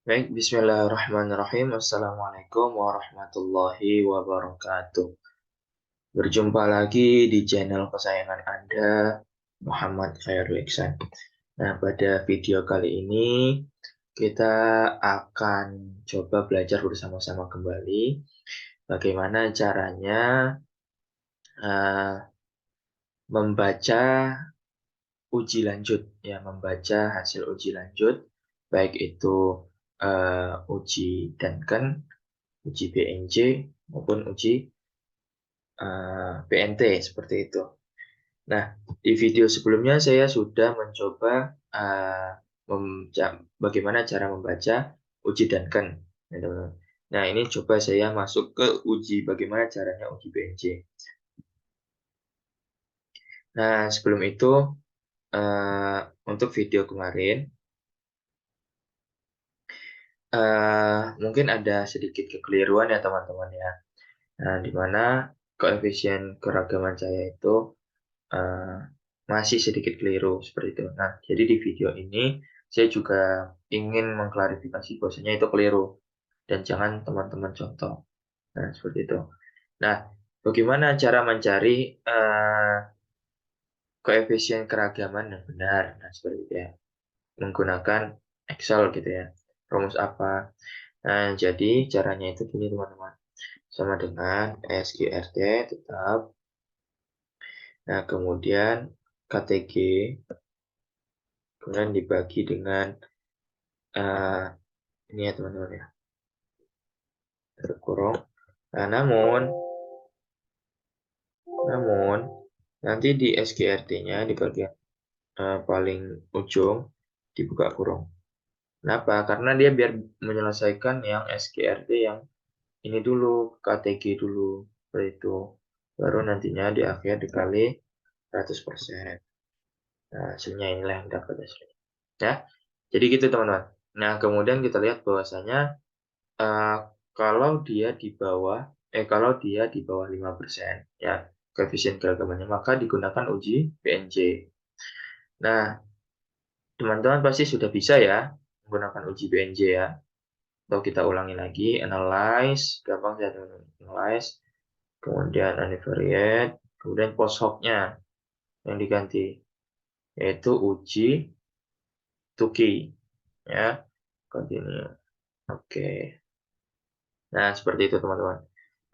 Baik, bismillahirrahmanirrahim. Assalamualaikum warahmatullahi wabarakatuh. Berjumpa lagi di channel kesayangan Anda, Muhammad Khairul Iksan. Nah, pada video kali ini kita akan coba belajar bersama-sama kembali bagaimana caranya uh, membaca uji lanjut, ya, membaca hasil uji lanjut, baik itu uji Duncan, uji BNJ maupun uji PNT seperti itu. Nah, di video sebelumnya saya sudah mencoba bagaimana cara membaca uji Duncan. Ya, teman-teman. Nah, ini coba saya masuk ke uji bagaimana caranya uji BNJ. Nah, sebelum itu untuk video kemarin mungkin ada sedikit kekeliruan ya teman-teman ya. Nah, di mana koefisien keragaman saya itu eh, masih sedikit keliru seperti itu. Nah, jadi di video ini saya juga ingin mengklarifikasi bahwasanya itu keliru dan jangan teman-teman contoh. Nah, seperti itu. Nah, bagaimana cara mencari koefisien keragaman yang benar? Nah, seperti itu ya. Menggunakan Excel gitu ya. Rumus apa? Nah, jadi caranya itu gini teman-teman. Sama dengan SQRT tetap. Nah, kemudian KTG kemudian dibagi dengan eh, ini ya teman-teman ya, terkurung. Nah, namun nanti di SQRT-nya di bagian paling ujung dibuka kurung. Kenapa? Karena dia biar menyelesaikan yang SQRT yang ini dulu, KTG dulu, seperti itu. Baru nantinya di akhir dikali 100%. Nah, hasilnya inilah yang dapat hasilnya. Ya, jadi gitu teman-teman. Nah, kemudian kita lihat bahwasanya eh, kalau dia di bawah 5% ya koefisien keragamannya maka digunakan uji PNJ. Nah, teman-teman pasti sudah bisa ya menggunakan uji PNJ ya. Atau kita ulangi lagi, analyze, gampang ya teman-teman. Analyze, kemudian univariate, kemudian post hoc-nya yang diganti yaitu uji Tuki ya. Continue. Oke. Nah, seperti itu teman-teman.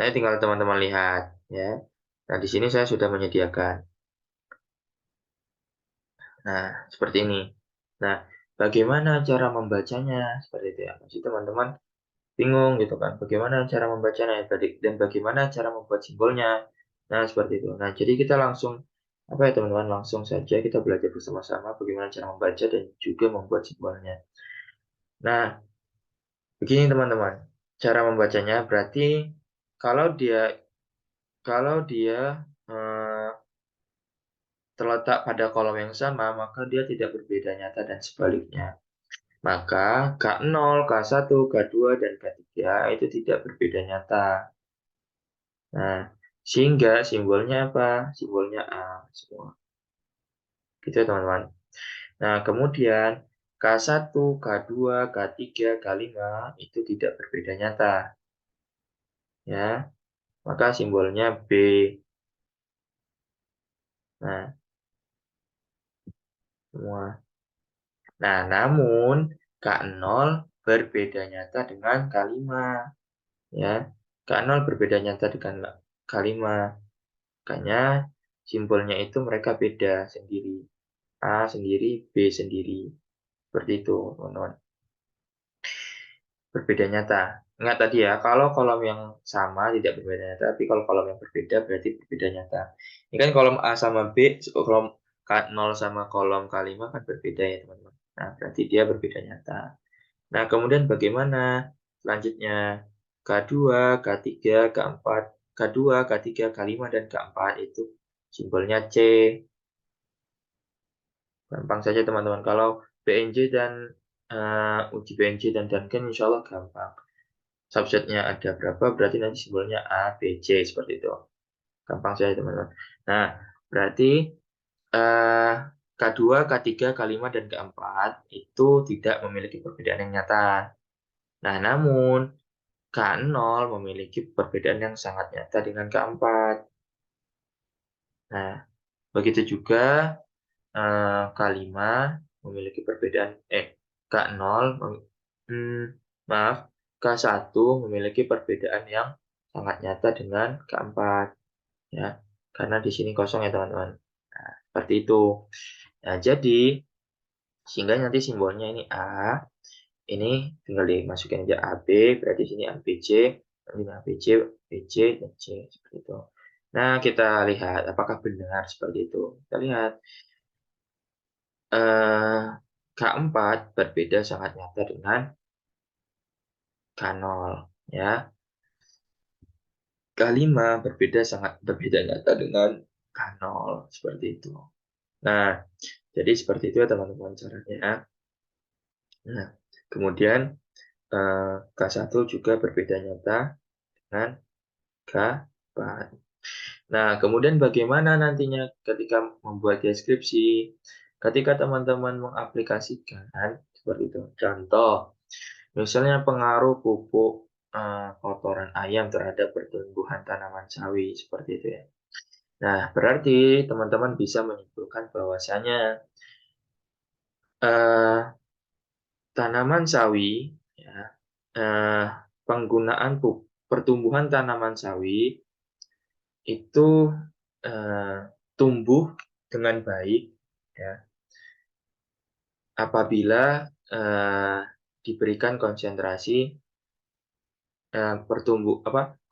Nah, tinggal teman-teman lihat ya. Nah, di sini saya sudah menyediakan. Nah, seperti ini. Nah, bagaimana cara membacanya? Seperti itu ya. Masih teman-teman bingung gitu kan. Bagaimana cara membacanya tadi dan bagaimana cara membuat simbolnya. Nah, seperti itu. Nah, jadi kita langsung apa ya teman-teman? Langsung saja kita belajar bersama-sama bagaimana cara membaca dan juga membuat simbolnya. Nah, begini teman-teman. Cara membacanya berarti kalau dia kalau dia eh, terletak pada kolom yang sama, maka dia tidak berbeda nyata dan sebaliknya. Maka K0, K1, K2, dan K3 itu tidak berbeda nyata. Nah, sehingga simbolnya apa? Simbolnya A semua. Gitu ya teman-teman. Nah, kemudian K1, K2, K3, K5 itu tidak berbeda nyata. Ya, maka simbolnya B. Nah, semua. Nah, namun K0 berbeda nyata dengan K5. Ya, K0 berbeda nyata dengan K5. Makanya simbolnya itu mereka beda sendiri. A sendiri, B sendiri. Seperti itu, teman-teman. Berbeda nyata. Ingat tadi ya, kalau kolom yang sama tidak berbeda nyata, tapi kalau kolom yang berbeda berarti berbeda nyata. Ini kan kolom A sama B, kolom K0 sama kolom K5 kan berbeda ya, teman-teman. Nah, berarti dia berbeda nyata. Nah, kemudian bagaimana selanjutnya? K2, K3, K4, K2, K3, K5, dan K4 itu simbolnya C. Gampang saja teman-teman. Kalau BNJ dan uji BNJ dan Duncan insya Allah gampang. Subsetnya ada berapa, berarti nanti simbolnya A, B, C, seperti itu. Gampang saja teman-teman. Nah, berarti eh, K2, K3, K5, dan K4 itu tidak memiliki perbedaan yang nyata. Nah, namun K0 memiliki perbedaan yang sangat nyata dengan K4. Nah, begitu juga K5 memiliki perbedaan K0 maaf, K1 memiliki perbedaan yang sangat nyata dengan K4 ya. Karena di sini kosong ya, teman-teman. Nah, seperti itu. Nah, jadi sehingga nanti simbolnya ini A, ini tinggal dimasukin aja AB, berarti sini ABC, nanti ABC, BC, dan C, seperti itu. Nah, kita lihat apakah benar seperti itu. Kita lihat K4 berbeda sangat nyata dengan K0 ya. K5 berbeda nyata dengan K0 seperti itu. Nah, jadi seperti itu ya teman-teman caranya. Nah, kemudian K1 juga berbeda nyata dengan K4. Nah, kemudian bagaimana nantinya ketika membuat deskripsi? Ketika teman-teman mengaplikasikan seperti itu. Contoh, misalnya pengaruh pupuk kotoran ayam terhadap pertumbuhan tanaman sawi seperti itu ya. Nah, berarti teman-teman bisa menyimpulkan bahwasanya eh, tanaman sawi ya, eh, penggunaan pertumbuhan tanaman sawi itu eh, tumbuh dengan baik ya apabila diberikan konsentrasi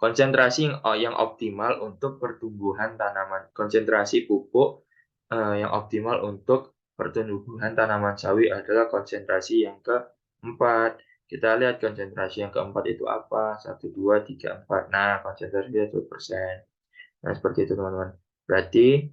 konsentrasi yang optimal untuk pertumbuhan tanaman, konsentrasi pupuk yang optimal untuk pertumbuhan tanaman sawi adalah konsentrasi yang keempat. Kita lihat konsentrasi yang keempat itu apa? 1, 2, 3, 4. Nah, konsentrasinya 1%. Nah, seperti itu teman-teman. Berarti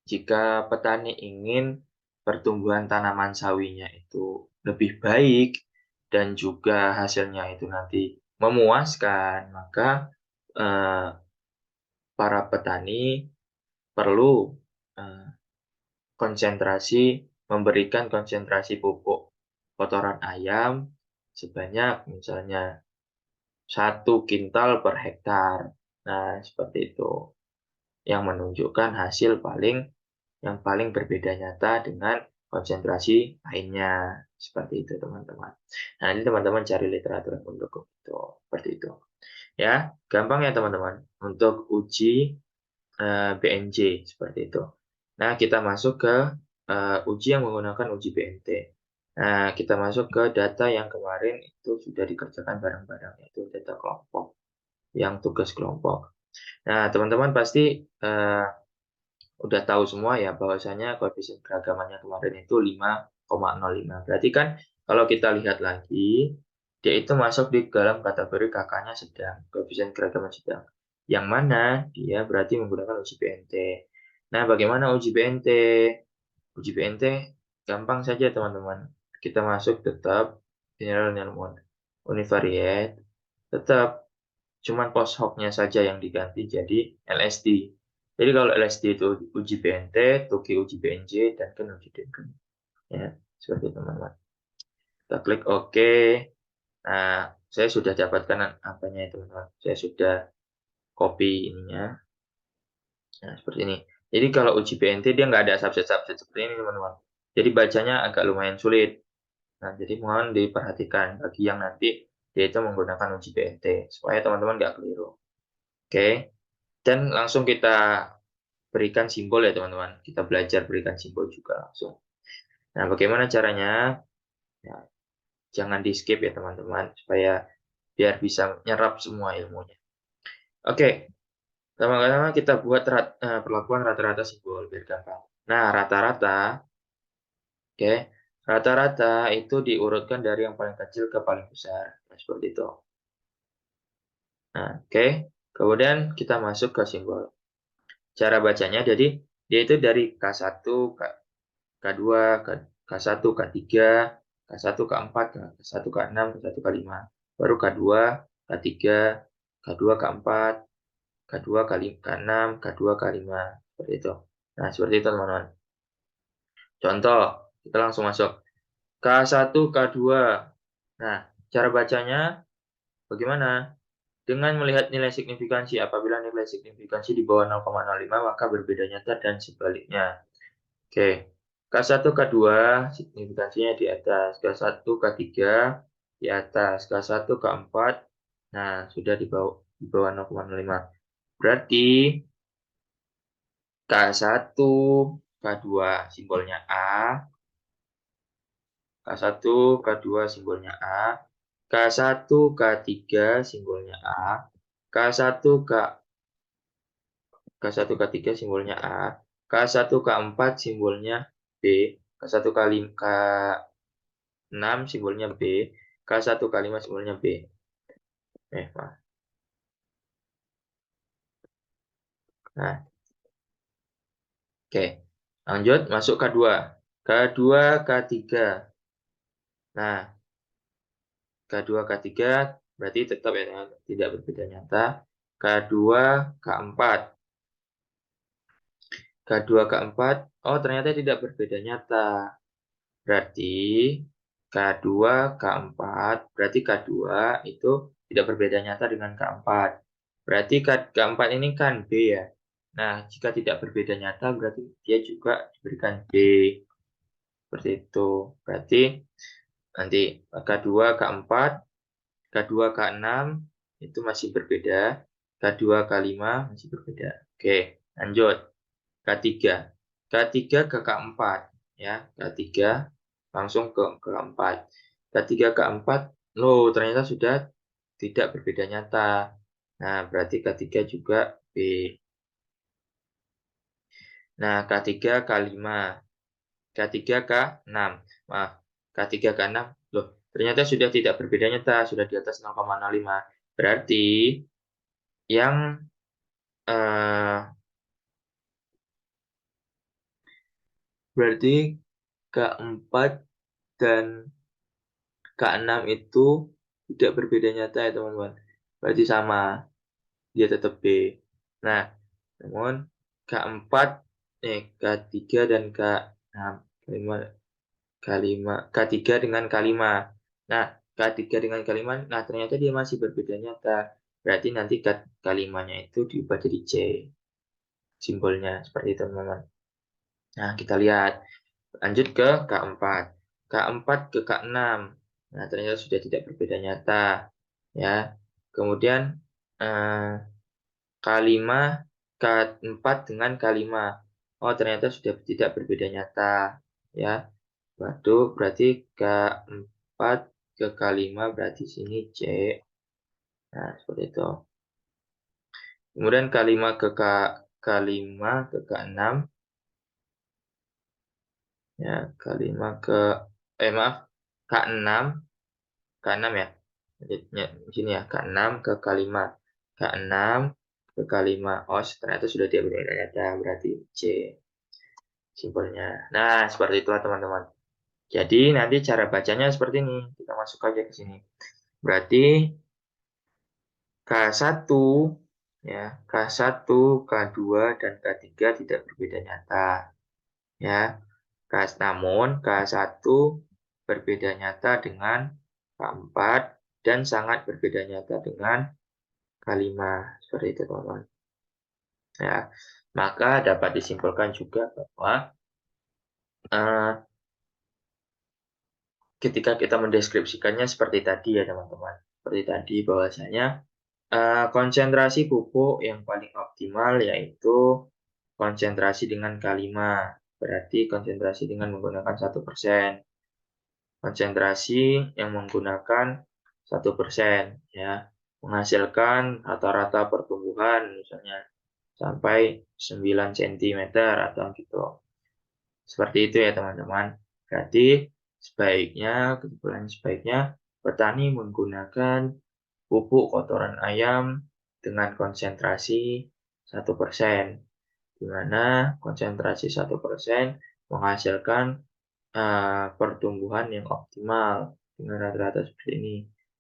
jika petani ingin pertumbuhan tanaman sawinya itu lebih baik dan juga hasilnya itu nanti memuaskan, maka eh, para petani perlu eh, memberikan konsentrasi pupuk kotoran ayam sebanyak misalnya 1 kintal per hektar. Nah, seperti itu. Yang menunjukkan hasil yang paling berbeda nyata dengan konsentrasi lainnya. Seperti itu, teman-teman. Nah, ini teman-teman cari literatur yang mendukung itu. Seperti itu. Ya, gampang ya, teman-teman. Untuk uji BNJ, seperti itu. Nah, kita masuk ke uji yang menggunakan uji BNT. Nah, kita masuk ke data yang kemarin itu sudah dikerjakan bareng-bareng, yaitu data kelompok, yang tugas kelompok. Nah, teman-teman pasti udah tahu semua ya bahwasanya koefisien keragamannya kemarin itu 5,05. Berarti kan kalau kita lihat lagi, dia itu masuk di dalam kategori kakaknya sedang, koefisien keragaman sedang. Yang mana dia berarti menggunakan uji BNT. Nah, bagaimana uji BNT? Uji BNT gampang saja teman-teman. Kita masuk tetap general nilai univariate, tetap cuman post hoc-nya saja yang diganti jadi LSD. Jadi kalau LSD itu uji BNT, Toki uji BNJ, dan kan uji Denken. Ya, seperti itu teman-teman. Kita klik OK. Nah, saya sudah dapatkan apanya itu teman-teman. Saya sudah copy ininya. Nah, seperti ini. Jadi kalau uji BNT dia nggak ada subset-subset seperti ini teman-teman. Jadi bacanya agak lumayan sulit. Nah, jadi mohon diperhatikan bagi yang nanti dia itu menggunakan uji BNT supaya teman-teman nggak keliru. Oke, dan langsung kita berikan simbol ya teman-teman. Kita belajar berikan simbol juga langsung. Nah, bagaimana caranya? Ya, jangan di skip ya teman-teman supaya biar bisa nyerap semua ilmunya. Oke, pertama-tama kita buat perlakuan rata-rata simbol biar gampang. Nah, rata-rata, oke, rata-rata itu diurutkan dari yang paling kecil ke paling besar. Nah, seperti itu. Nah, oke. Kemudian kita masuk ke simbol. Cara bacanya, jadi dia itu dari K1, K2, K1, K3, K1, K4, K1, K6, K1, K5. Baru K2, K3, K2, K4, K2, K6, K2, K5. Seperti itu. Nah, seperti itu teman-teman. Contoh, kita langsung masuk. K1, K2. Nah, cara bacanya bagaimana? Dengan melihat nilai signifikansi, apabila nilai signifikansi di bawah 0,05 maka berbeda nyata dan sebaliknya. Oke, K1, K2 signifikansinya di atas, K1, K3 di atas, K1, K4, nah sudah di bawah 0,05. Berarti K1, K2 simbolnya A, K1, K2 simbolnya A, K1, K3 simbolnya A, K1, K1, K3 simbolnya A, K1, K4 simbolnya B, K1, K6 simbolnya B, K1, K5 simbolnya B. Maaf. Nah, oke. Lanjut, masuk K2. K2, K3. Nah, K2, K3 berarti tetap ya, tidak berbeda nyata. K2, K4. K2, K4. Oh, ternyata tidak berbeda nyata. Berarti K2, K4. Berarti K2 itu tidak berbeda nyata dengan K4. Berarti K4 ini kan B ya. Nah, jika tidak berbeda nyata berarti dia juga diberikan B. Seperti itu. Berarti nanti K2, K4, K2, K6 itu masih berbeda. K2, K5 masih berbeda. Oke, lanjut. K3. K3 ke K4. Ya, K3 langsung ke K4. K3, K4, loh ternyata sudah tidak berbeda nyata. Nah, berarti K3 juga B. Nah, K3, K5. K3, K6. Maaf, K3, K6. Loh, ternyata sudah tidak berbeda nyata, sudah di atas 0,05. Berarti yang eh, berarti K4 dan K6 itu tidak berbeda nyata ya teman-teman. Berarti sama, dia tetap B. Nah, namun K4, K3 dan K6, K5, K5, K3 dengan K5. Nah, K3 dengan K5, nah ternyata dia masih berbeda nyata. Berarti nanti K5-nya itu diubah jadi C. Simbolnya seperti itu teman-teman. Nah, kita lihat. Lanjut ke K4. K4 ke K6. Nah, ternyata sudah tidak berbeda nyata. Ya. Kemudian eh, K5, K4 dengan K5. Oh, ternyata sudah tidak berbeda nyata. Ya. Waduh, berarti K4 ke K5 berarti sini C. Nah, seperti itu. Kemudian K5 ke K5 ke K6. Ya, K5 ke maaf, K6 K6 ya. Di sini ya, K6 ke K5. K6 ke K5. Oh, ternyata sudah dia ternyata berarti C simbolnya. Nah, seperti itulah teman-teman. Jadi nanti cara bacanya seperti ini. Kita masuk aja ke sini. Berarti K1 ya, K1, K2 dan K3 tidak berbeda nyata. Ya. Namun K1 berbeda nyata dengan K4 dan sangat berbeda nyata dengan K5. Seperti itu teman-teman. Ya, maka dapat disimpulkan juga bahwa eh, ketika kita mendeskripsikannya seperti tadi ya teman-teman. Seperti tadi bahwasanya konsentrasi pupuk yang paling optimal yaitu konsentrasi dengan K5. Berarti konsentrasi dengan menggunakan 1%. Konsentrasi yang menggunakan 1%, ya, menghasilkan rata-rata pertumbuhan misalnya sampai 9 cm atau gitu. Seperti itu ya teman-teman. Berarti kesimpulan sebaiknya petani menggunakan pupuk kotoran ayam dengan konsentrasi 1%, di mana konsentrasi 1% menghasilkan pertumbuhan yang optimal dengan rata-rata seperti ini.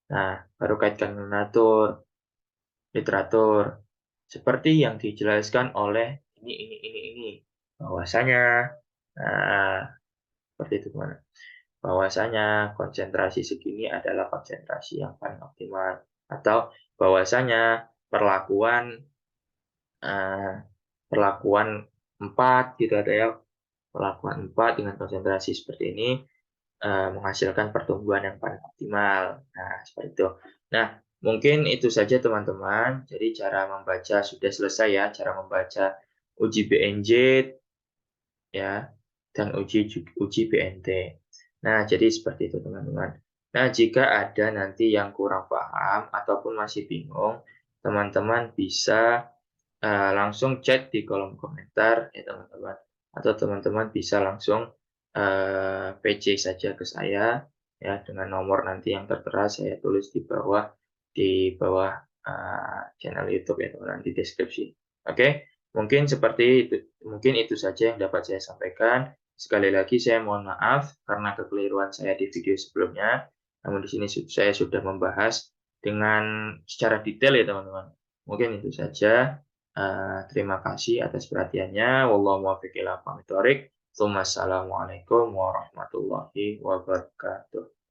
Nah, baru kaitkan dengan literatur. Seperti yang dijelaskan oleh ini. Bahwasanya, nah, seperti itu teman. bahwasanya konsentrasi segini adalah konsentrasi yang paling optimal, atau bahwasanya eee, perlakuan 4 gitu ada ya, perlakuan 4 dengan konsentrasi seperti ini, menghasilkan pertumbuhan yang paling optimal. Nah, seperti itu. Nah, mungkin itu saja teman-teman. Jadi cara membaca sudah selesai ya, cara membaca uji BNJ ya, dan uji BNT. Nah, jadi seperti itu teman-teman. Nah, jika ada nanti yang kurang paham ataupun masih bingung, teman-teman bisa langsung chat di kolom komentar ya teman-teman, atau teman-teman bisa langsung PC saja ke saya ya dengan nomor nanti yang tertera saya tulis di bawah channel YouTube ya teman-teman di deskripsi. Oke, mungkin itu saja yang dapat saya sampaikan. Sekali lagi saya mohon maaf karena kekeliruan saya di video sebelumnya. Namun di sini saya sudah membahas dengan secara detail ya teman-teman. Mungkin itu saja. Terima kasih atas perhatiannya. Wallahu muwaffiq ila aqwamit thoriq. Assalamualaikum warahmatullahi wabarakatuh.